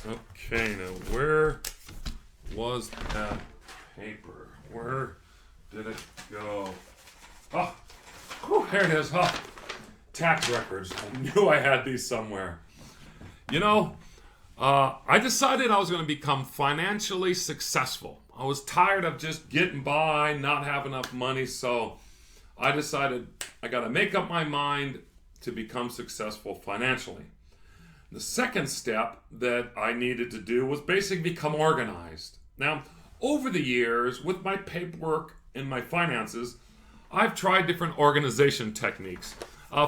Okay, now where was that paper? Where did it go? Oh, here it is. Oh, tax records. I knew I had these somewhere. You know, I decided I was going to become financially successful. I was tired of just getting by, not having enough money, so I decided I got to make up my mind to become successful financially. The second step that I needed to do was basically become organized. Now, over the years, with my paperwork and my finances, I've tried different organization techniques.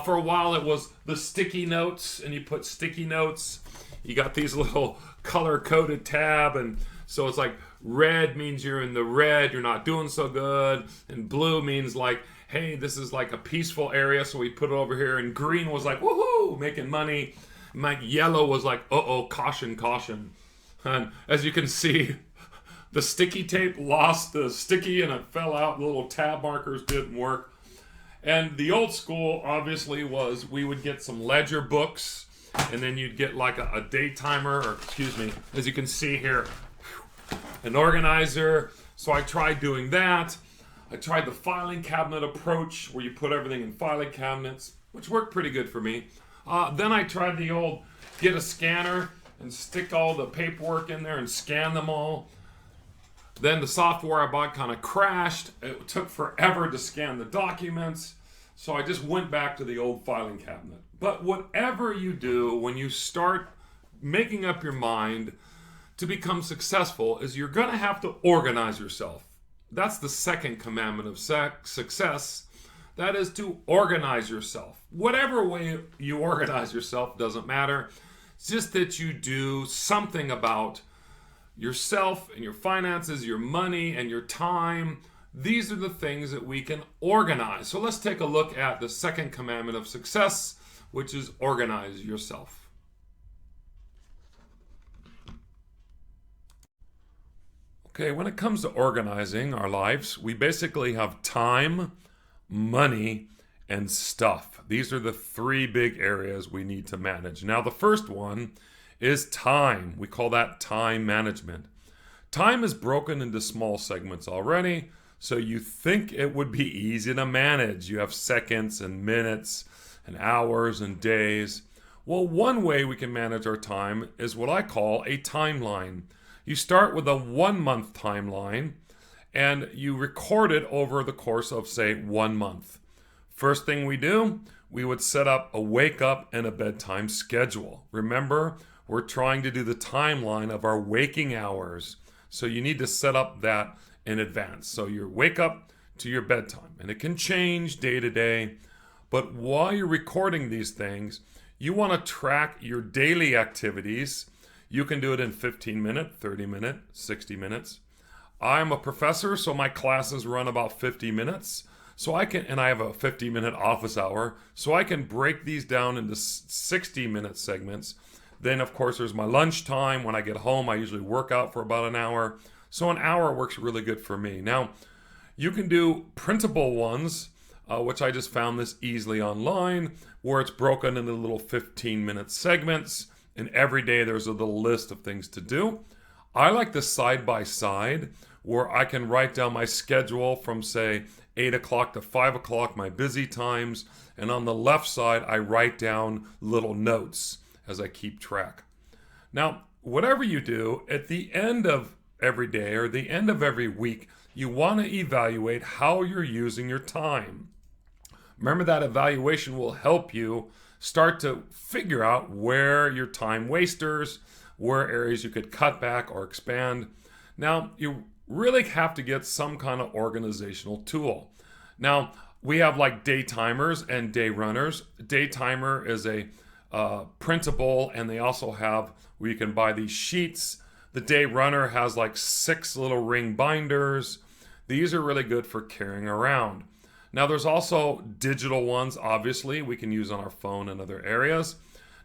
For a while, it was the sticky notes, and you put sticky notes. You got these little color-coded tab, and so it's like red means you're in the red, you're not doing so good, and blue means like, hey, this is like a peaceful area, so we put it over here, and green was like, woohoo, making money. My yellow was like, uh-oh, caution, caution. And as you can see, the sticky tape lost the sticky and it fell out. The little tab markers didn't work. And the old school, obviously, was we would get some ledger books, and then you'd get like a day timer, or excuse me, as you can see here, an organizer. So I tried doing that. I tried the filing cabinet approach, where you put everything in filing cabinets, which worked pretty good for me. Then I tried the old get a scanner and stick all the paperwork in there and scan them all. Then the software I bought kind of crashed. It took forever to scan the documents. So I just went back to the old filing cabinet. But whatever you do when you start making up your mind to become successful is you're going to have to organize yourself. That's the second commandment of success. That is to organize yourself. Whatever way you organize yourself doesn't matter. It's just that you do something about yourself and your finances, your money and your time. These are the things that we can organize. So let's take a look at the second commandment of success, which is organize yourself. Okay, when it comes to organizing our lives, we basically have time, money, and stuff. These are the three big areas we need to manage. Now, the first one is time. We call that time management. Time is broken into small segments already, so you think it would be easy to manage. You have seconds and minutes and hours and days. Well, one way we can manage our time is what I call a timeline. You start with a 1 month timeline, and you record it over the course of, say, 1 month. First thing we do, we would set up a wake up and a bedtime schedule. Remember, we're trying to do the timeline of our waking hours. So you need to set up that in advance. So your wake up to your bedtime, and it can change day to day. But while you're recording these things, you want to track your daily activities. You can do it in 15 minutes, 30 minutes, 60 minutes. I'm a professor, so my classes run about 50 minutes. So I have a 50-minute office hour, so I can break these down into 60-minute segments. Then, of course, there's my lunch time. When I get home, I usually work out for about an hour. So an hour works really good for me. Now, you can do printable ones, which I just found this easily online, where it's broken into little 15-minute segments, and every day there's a little list of things to do. I like the side-by-side, where I can write down my schedule from, say, 8 o'clock to 5 o'clock, my busy times, and on the left side, I write down little notes as I keep track. Now, whatever you do, at the end of every day or the end of every week, you want to evaluate how you're using your time. Remember, that evaluation will help you start to figure out where your time wasters, where areas you could cut back or expand. Now, you really have to get some kind of organizational tool. Now, we have like day timers and day runners. Day timer is a printable, and they also have where you can buy these sheets. The day runner has like 6 little ring binders. These are really good for carrying around. Now, there's also digital ones, obviously, we can use on our phone and other areas.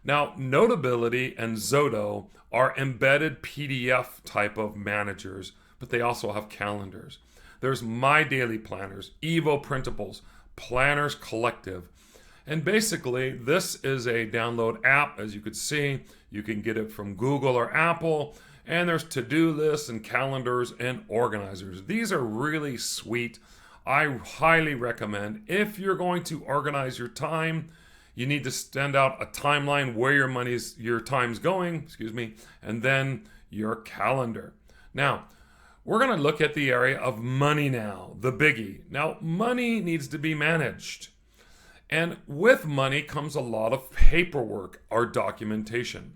Now, Notability and Zoto are embedded PDF type of managers, but they also have calendars. There's My Daily Planners, Evo Printables, Planners Collective. And basically, this is a download app. As you could see, You can get it from Google or Apple. And there's to-do lists and calendars and organizers. These are really sweet. I highly recommend, if you're going to organize your time, you need to send out a timeline where your time's going, and then your calendar. Now, we're going to look at the area of money now, the biggie. Now, money needs to be managed. And with money comes a lot of paperwork or documentation.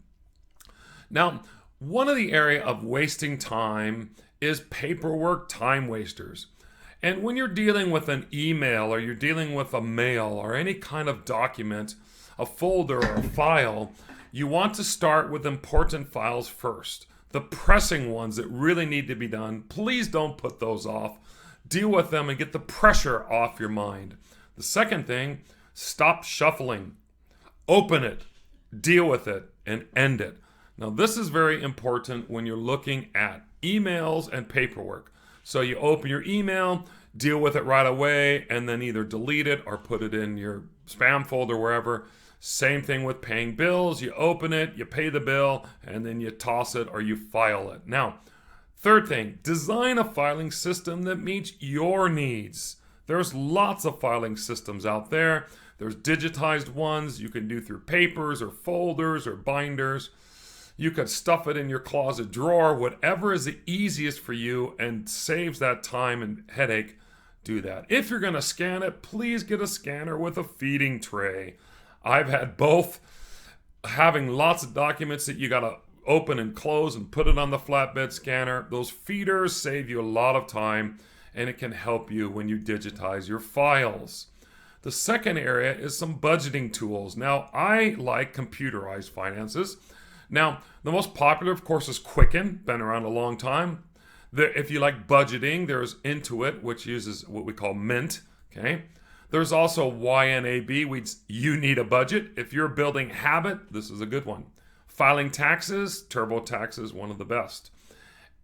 Now, one of the area of wasting time is paperwork time wasters. And when you're dealing with an email or you're dealing with a mail or any kind of document, a folder or a file, you want to start with important files first. The pressing ones that really need to be done, please don't put those off. Deal with them and get the pressure off your mind. The second thing, stop shuffling. Open it, deal with it, and end it. Now, this is very important when you're looking at emails and paperwork. So you open your email, deal with it right away, and then either delete it or put it in your spam folder, wherever. Same thing with paying bills. You open it, you pay the bill, and then you toss it or you file it. Now, third thing, design a filing system that meets your needs. There's lots of filing systems out there. There's digitized ones you can do through papers or folders or binders. You could stuff it in your closet drawer, whatever is the easiest for you and saves that time and headache, do that. If you're going to scan it, please get a scanner with a feeding tray. I've had both. Having lots of documents that you got to open and close and put it on the flatbed scanner. Those feeders save you a lot of time, and it can help you when you digitize your files. The second area is some budgeting tools. Now, I like computerized finances. Now, the most popular, of course, is Quicken, been around a long time. If you like budgeting, there's Intuit, which uses what we call Mint, okay? There's also YNAB, You Need a Budget. If you're building habit, this is a good one. Filing taxes, TurboTax is one of the best.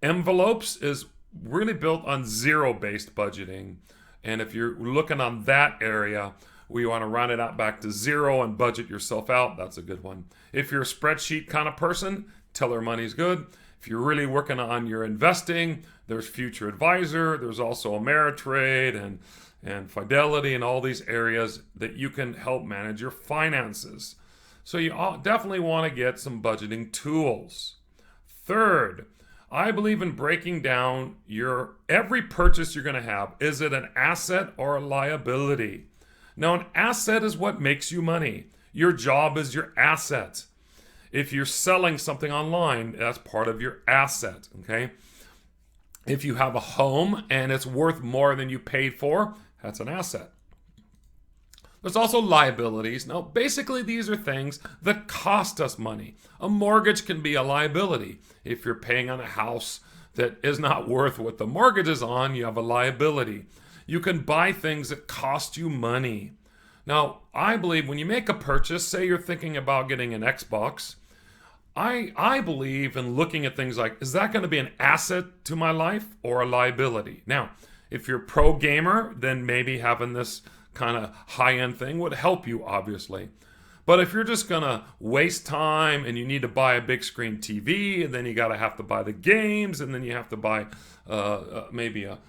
Envelopes is really built on zero-based budgeting. And if you're looking on that area, where you want to round it out back to zero and budget yourself out, that's a good one. If you're a spreadsheet kind of person, Teller Money's good. If you're really working on your investing, there's Future Advisor. There's also Ameritrade and Fidelity and all these areas that you can help manage your finances. So you definitely want to get some budgeting tools. Third, I believe in breaking down every purchase you're going to have. Is it an asset or a liability? Now, an asset is what makes you money. Your job is your asset. If you're selling something online, that's part of your asset, okay? If you have a home and it's worth more than you paid for, that's an asset. There's also liabilities. Now, basically, these are things that cost us money. A mortgage can be a liability. If you're paying on a house that is not worth what the mortgage is on, you have a liability. You can buy things that cost you money. Now, I believe when you make a purchase, say you're thinking about getting an Xbox, I believe in looking at things like, is that going to be an asset to my life or a liability? Now, if you're a pro gamer, then maybe having this kind of high-end thing would help you, obviously. But if you're just going to waste time and you need to buy a big screen TV, and then you have to buy the games, and then you have to buy maybe a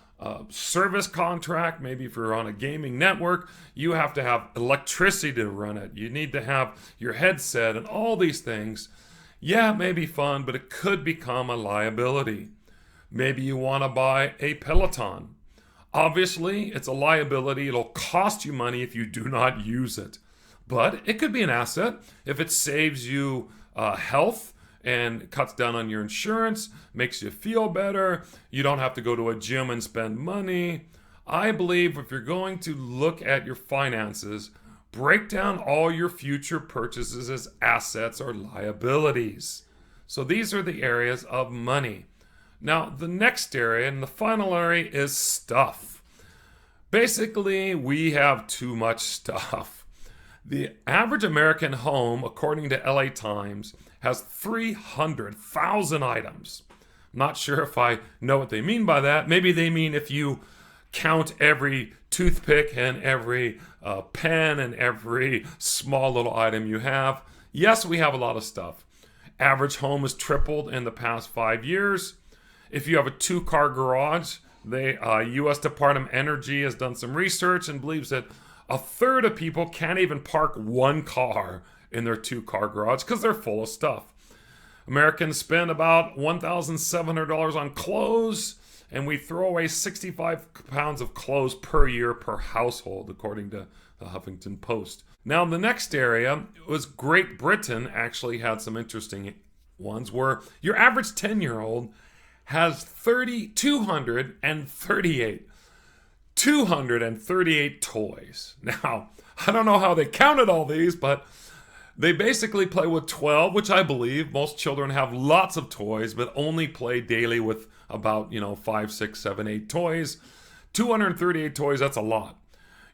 service contract, maybe if you're on a gaming network, you have to have electricity to run it. You need to have your headset and all these things. Yeah, it may be fun, but it could become a liability. Maybe you want to buy a Peloton. Obviously, it's a liability. It'll cost you money if you do not use it. But it could be an asset if it saves you health and cuts down on your insurance, makes you feel better. You don't have to go to a gym and spend money. I believe if you're going to look at your finances, break down all your future purchases as assets or liabilities. So these are the areas of money. Now, the next area and the final area is stuff. Basically, we have too much stuff. The average American home, according to LA Times, has 300,000 items. Not sure if I know what they mean by that. Maybe they mean if you count every toothpick and every pen and every small little item you have. Yes, we have a lot of stuff. Average home has tripled in the past 5 years. If you have a 2-car garage, the U.S. Department of Energy has done some research and believes that a third of people can't even park one car in their 2-car garage because they're full of stuff. Americans spend about $1,700 on clothes, and we throw away 65 pounds of clothes per year per household, according to the Huffington Post. Now, the next area was Great Britain actually had some interesting ones where your average 10-year-old has 238 toys. Now, I don't know how they counted all these, but they basically play with 12, which I believe most children have lots of toys, but only play daily with about, 5, 6, 7, 8 toys. 238 toys, that's a lot.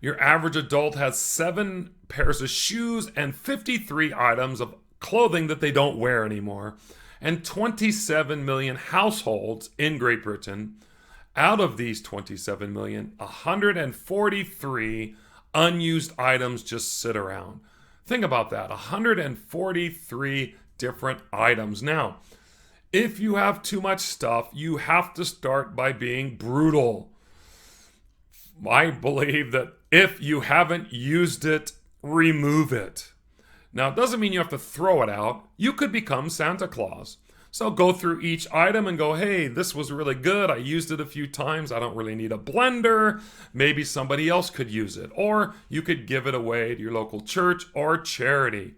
Your average adult has 7 pairs of shoes and 53 items of clothing that they don't wear anymore. And 27 million households in Great Britain. Out of these 27 million, 143 unused items just sit around. Think about that, 143 different items. Now, if you have too much stuff, you have to start by being brutal. I believe that if you haven't used it, remove it. Now, it doesn't mean you have to throw it out. You could become Santa Claus. So go through each item and go, hey, this was really good. I used it a few times. I don't really need a blender. Maybe somebody else could use it. Or you could give it away to your local church or charity.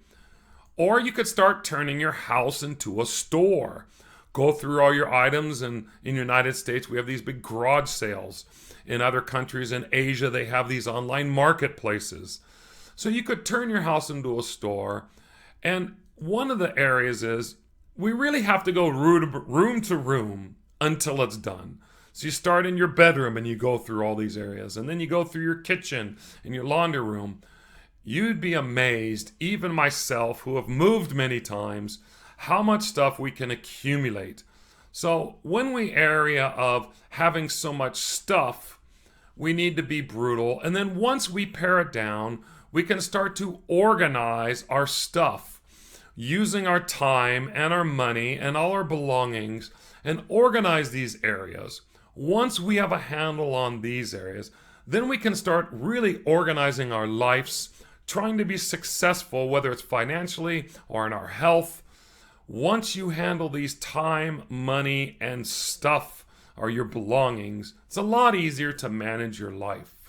Or you could start turning your house into a store. Go through all your items. And in the United States, we have these big garage sales. In other countries in Asia, they have these online marketplaces. So you could turn your house into a store. And one of the areas is we really have to go room to room until it's done. So you start in your bedroom and you go through all these areas. And then you go through your kitchen and your laundry room. You'd be amazed, even myself, who have moved many times, how much stuff we can accumulate. So when we area of having so much stuff, we need to be brutal. And then once we pare it down, we can start to organize our stuff using our time and our money and all our belongings and organize these areas. Once we have a handle on these areas, then we can start really organizing our lives, trying to be successful, whether it's financially or in our health. Once you handle these time, money, and stuff or your belongings, it's a lot easier to manage your life.